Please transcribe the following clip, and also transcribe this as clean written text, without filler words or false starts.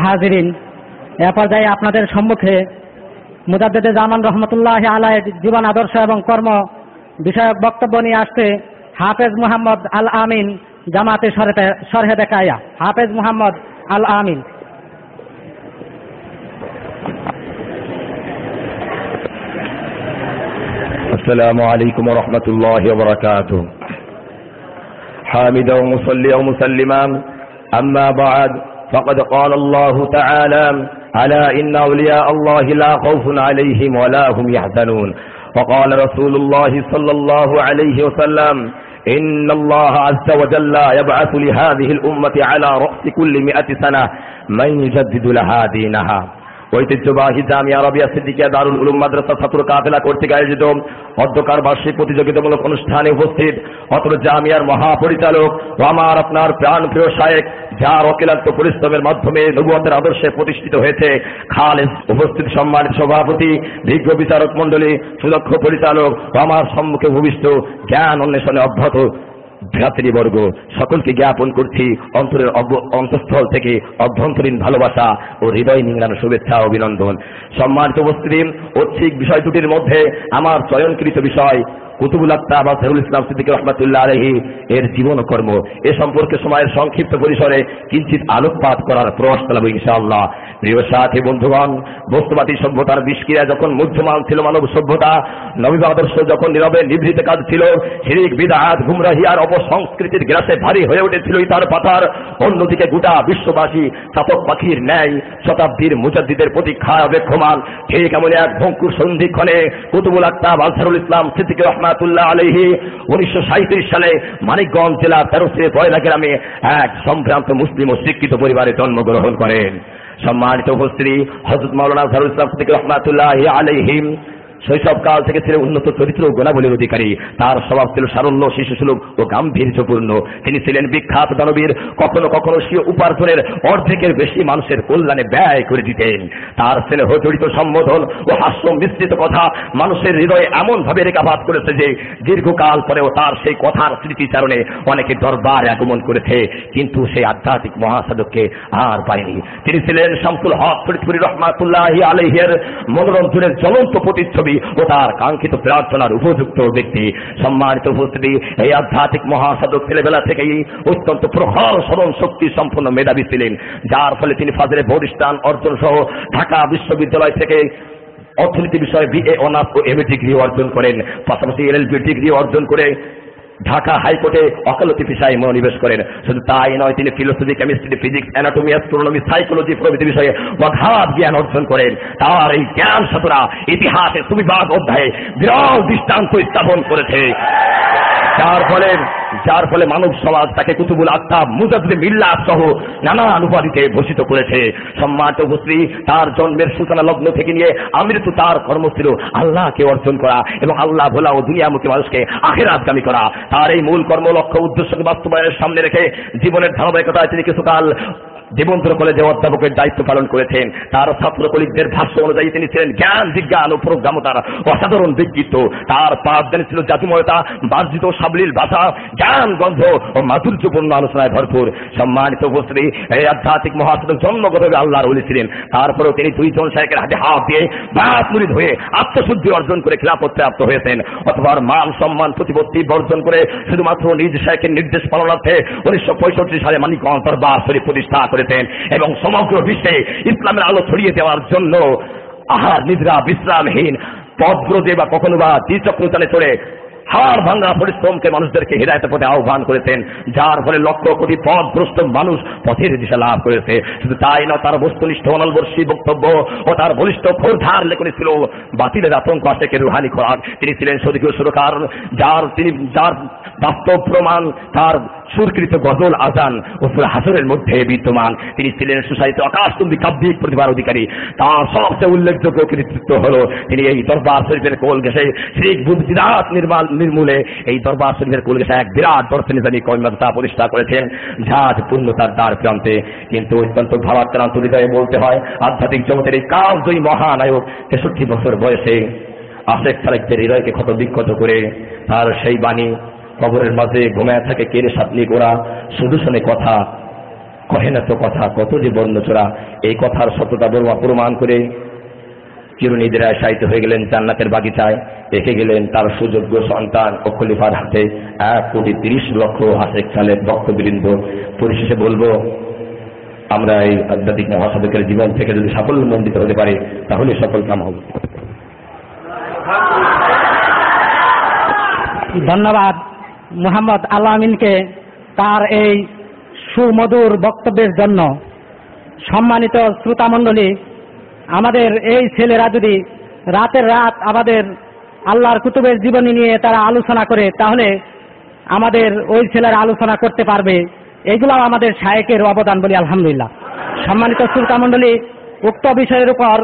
হাজিরিন, এ পর্যায়ে আপনাদের সম্মুখে মুজাদ্দেদে জামান রহমতুল্লাহ আলাইহির জীবন আদর্শ এবং কর্ম বিষয়ক বক্তব্য নিয়ে আসছে হাফেজ মুহাম্মদ আল আমিন, জামাতে শরহে বেকায়া। হাফেজ মুহাম্মদ আল আমিন। السلام عليكم ورحمة الله وبركاته. حامدا ومصليا ومسلما، أما بعد، فقد قال الله تعالى: ألا إن أولياء الله لا خوف عليهم ولا هم يحزنون. وقال رسول الله صلى الله عليه وسلم: إن الله عز وجل يبعث لهذه الأمة على رأس كل 100 سنة من يجدد لها دينها. ঐতিহ্যবাহী জামিয়া রাবিয়া সিদ্দিকিয়া দারুল উলুম মাদ্রাসা ছাত্র কাফেলা কর্তৃক আয়োজিত অধ্যকার বার্ষিক প্রতিযোগিতামূলক অনুষ্ঠানে উপস্থিত অত্র জামিয়ার মহাপরিচালক ও আমার আপনার প্রাণ প্রিয় শায়েখ, যার অক্লান্ত পরিশ্রমের মাধ্যমে নবুয়তের আদর্শে প্রতিষ্ঠিত হয়েছে, খালেস উপস্থিত সম্মানিত সভাপতি, বিজ্ঞ বিচারক মণ্ডলী, সুদক্ষ পরিচালক ও আমার সম্মুখে ভূমিষ্ঠ জ্ঞান অন্বেষণে অব্যাহত ভ্রাতৃবর্গ, সকলকে জ্ঞাপন করছি অন্তরের অন্তঃস্থল থেকে অভ্যন্তরীণ ভালোবাসা ও হৃদয় নিংড়ানো শুভেচ্ছা ও অভিনন্দন। সম্মানিত উপস্থিতি, ঐচ্ছিক বিষয় দুটির মধ্যে আমার চয়নকৃত বিষয় কুতুবুল আক্তাব আজহারুল ইসলাম সিদ্দিকী রহমাতুল্লাহ আলাইহি এর জীবন ও কর্ম, এ সম্পর্কে সময়ের সংক্ষিপ্ত পরিসরে কিঞ্চিত আলোকপাত করার প্রয়াস চালাবো ইনশাআল্লাহ। প্রিয় সাথী বন্ধুগণ, বস্তুবাদী সভ্যতার বিষক্রিয়া যখন মুহ্যমান ছিল মানব সভ্যতা, নবী আদর্শ যখন নীরবে নিভৃতে কাজ ছিল, শিরিক বিদআত গুমরাহি আর অপসংস্কৃতির গ্রাসে ভারী হয়ে উঠেছিল ইতার পাতার, অন্যদিকে গোটা বিশ্ববাসী চাতক পাখির ন্যায় শতাব্দীর মুজাদ্দিদের প্রতীক্ষায় অপেক্ষমান। ঠিক এমন এক ভঙ্কুর সন্ধিক্ষণে কুতুবুল আক্তাব আজহারুল ইসলাম সিদ্দিকী রহমাতুল্লাহ আলাইহি 1937 সালে মানিকগঞ্জ জেলা 13 পয়লা গ্রামে এক সম্ভ্রান্ত মুসলিম ও শিক্ষিত পরিবারে জন্মগ্রহণ করেন। সম্মানিত উপস্থিতি, হযরত মাওলানা আজহারুল ইসলাম সিদ্দিকী রহমাতুল্লাহ আলাইহি শৈশবকাল থেকে ছিলেন উন্নত চরিত্র ও গুণাবলীর অধিকারী। তার স্বভাব ছিল সারল্য, শিশুসুলভ ও গাম্ভীর্যপূর্ণ। তিনি ছিলেন বিখ্যাত দানবীর, কখনো কখনো স্বীয় উপার্জনের অর্ধেকের বেশি মানুষের কল্যাণে ব্যয় করে দিতেন। তার স্নেহ জড়িত সম্বোধন ও হাস্য মিশ্রিত কথা মানুষের হৃদয়ে এমন ভাবে রেখাপাত করেছে যে দীর্ঘকাল পরেও তার সেই কথার স্মৃতিচারণে অনেকে দরবারে আগমন করেছে, কিন্তু সেই আধ্যাত্মিক মহাসাধককে আর পায়নি। তিনি ছিলেন শামসুল হক ফরিদপুরি রহমাতুল্লাহি আলাইহির মনোরঞ্জনের জ্বলন্ত প্রতিচ্ছবি ও তার কাঙ্ক্ষিত প্রার্থনার উপযুক্ত ব্যক্তি। সম্মানিত উপস্থিতি, এই আধ্যাত্মিক মহাসাধক ছেলেবেলা থেকেই অত্যন্ত প্রখর স্মরণ শক্তি সম্পন্ন মেধাবী ছিলেন, যার ফলে তিনি ফাজলে বরিষ্ঠান অর্জন সহ ঢাকা বিশ্ববিদ্যালয় থেকে অর্থনীতি বিষয়ে BA অনার্স ও MA ডিগ্রি অর্জন করেন। পাশাপাশি LLB ডিগ্রি অর্জন করে ঢাকা হাইকোর্টে ওকালতি পেশায় মনোনিবেশ করেন। শুধু তাই নয়, তিনি philosophy, chemistry, physics, anatomy, astronomy, psychology প্রভৃতি বিষয়ে অগাধ জ্ঞান অর্জন করেন। তার এই জ্ঞান সাধনা ইতিহাসের সুবিভাগ অধ্যায়ে বিরল দৃষ্টান্ত স্থাপন করেছে, যার ফলে মানব সমাজ তাকে কুতুবুল আক্তাব, মুজাদ্দিদ মিল্লাত সহ নানান উপাধিতে ভূষিত করেছে। সম্মানিত উপস্থিতি, তার জন্মের সূচনা লগ্ন থেকে নিয়ে আমৃত্যু তার কর্ম ছিল আল্লাহকে অর্জন করা এবং আল্লাহ ভোলা ও দুনিয়ামুখী মানুষকে আখিরাতগামী করা। তার এই মূল কর্ম লক্ষ্য উদ্দেশ্যকে বাস্তবায়নের সামনে রেখে জীবনের ধারাবাহিকতায় তিনি কিছুকাল দেবন্দ্র কলেজে অধ্যাপকের দায়িত্ব পালন করেছেন। তার ছাত্র কলিগদের ভাষ্য অনুযায়ী তিনি ছিলেন জ্ঞান, বিজ্ঞান ও প্রজ্ঞামতার অসাধারণ ব্যক্তিত্ব। তার পাঠদানে ছিল জাতিময়তা, বার্জিত সাবলীল ভাষা, জ্ঞান, গন্ধ ও মাধুর্যপূর্ণ আলোচনায় ভরপুর। সম্মানিত উপস্থিতি, এই আধ্যাত্মিক মহাসাধক জন্মগতভাবে আল্লাহর ওলি ছিলেন। তারপরেও তিনি 2 জন শায়েখের হাতে হাত দিয়ে বায়াত মুরিদ হয়ে আত্মশুদ্ধি অর্জন করে খিলাফত প্রাপ্ত হয়েছেন। অথবা মান সম্মান প্রতিপত্তি বর্জন করে শুধুমাত্র নিজ শায়েখের নির্দেশ পালনার্থে 1965 সালে মানিকগঞ্জ দরবার শরীফ প্রতিষ্ঠা করেছেন এবং সমগ্র বিশ্বে ইসলামের আলো ছড়িয়ে দেওয়ার জন্য আহার নিদ্রা বিশ্রামহীন পথব্রজে বা কখনো বা দ্বিচক্রচালে চড়ে হাড় ভাঙা পরিশ্রমকে মানুষদেরকে হিদায়াতের পথে আহ্বান করেছেন, যার ফলে লক্ষ কোটি পথভ্রষ্ট মানুষ পথের দিশা লাভ করেছে। শুধু তাই না, তার বস্তুনিষ্ঠ অনলবর্ষী বক্তব্য ও তার বলিষ্ঠ খোরধার লেখনী ছিল বাতিলের আতঙ্ক আশেকের রুহানি খোরাক। তিনি ছিলেন সদিকীয় সুরকার, যার বাস্তব প্রমাণ তার সুরকৃত গজল, আজান ও সূরা হাসরের মধ্যে বিদ্যমান। তিনি ছিলেন সুসাহিত্য আকাশচুম্বী কাব্যিক প্রতিভার অধিকারী। তার সবচেয়ে উল্লেখযোগ্য কৃতিত্ব হলো তিনি এই দরবার শরীফের কোল ঘেঁষে শিরক বিদআত নির্মূলে এই দরবার শরীফের কোল ঘেঁষে এক বিরাট দর্শনী কর্মকর্তা প্রতিষ্ঠা করেছেন, যা পূর্ণতার দ্বার প্রান্তে। কিন্তু অত্যন্ত ভাবাক্রান্ত হৃদয়ে বলতে হয়, আধ্যাত্মিক জগতের এই কালজয়ী মহানায়ক 63 বছর বয়সে আশেক সালেকদের হৃদয়কে ক্ষত বিক্ষত করে তার সেই বাণী কবরের মাঝে ঘুমায় থাকে কেড়ে সাতলি গোড়া, শুধু শোনে কথা কহে না তো কথা, কত যে বর্ণচোরা। এই কথার সত্যতা প্রমাণ করে চিরনিদ্রায় শায়িত হয়ে গেলেন জান্নাতের বাগিচায়, রেখে গেলেন তার সুযোগ্য সন্তান ও খলিফার হাতে 1,30,00,000 হাসেক সালের ভক্তবৃন্দ। পরিশেষে বলবো, আমরা এই আধ্যাত্মিক মহাসাধকের জীবন থেকে যদি সাফল্যমণ্ডিত হতে পারি তাহলে সফল কাম হবে। ধন্যবাদ মুহাম্মদ আল আমিনকে তার এই সুমধুর বক্তব্যের জন্য। সম্মানিত শ্রোতামণ্ডলী, আমাদের এই ছেলেরা যদি রাতের রাত আমাদের আল্লাহর কুতুবের জীবনী নিয়ে তারা আলোচনা করে, তাহলে আমাদের ওই ছেলেরা আলোচনা করতে পারবে। এগুলো আমাদের শায়েখের অবদান বলি আলহামদুলিল্লাহ। সম্মানিত শ্রোতামণ্ডলী, উক্ত বিষয়ের উপর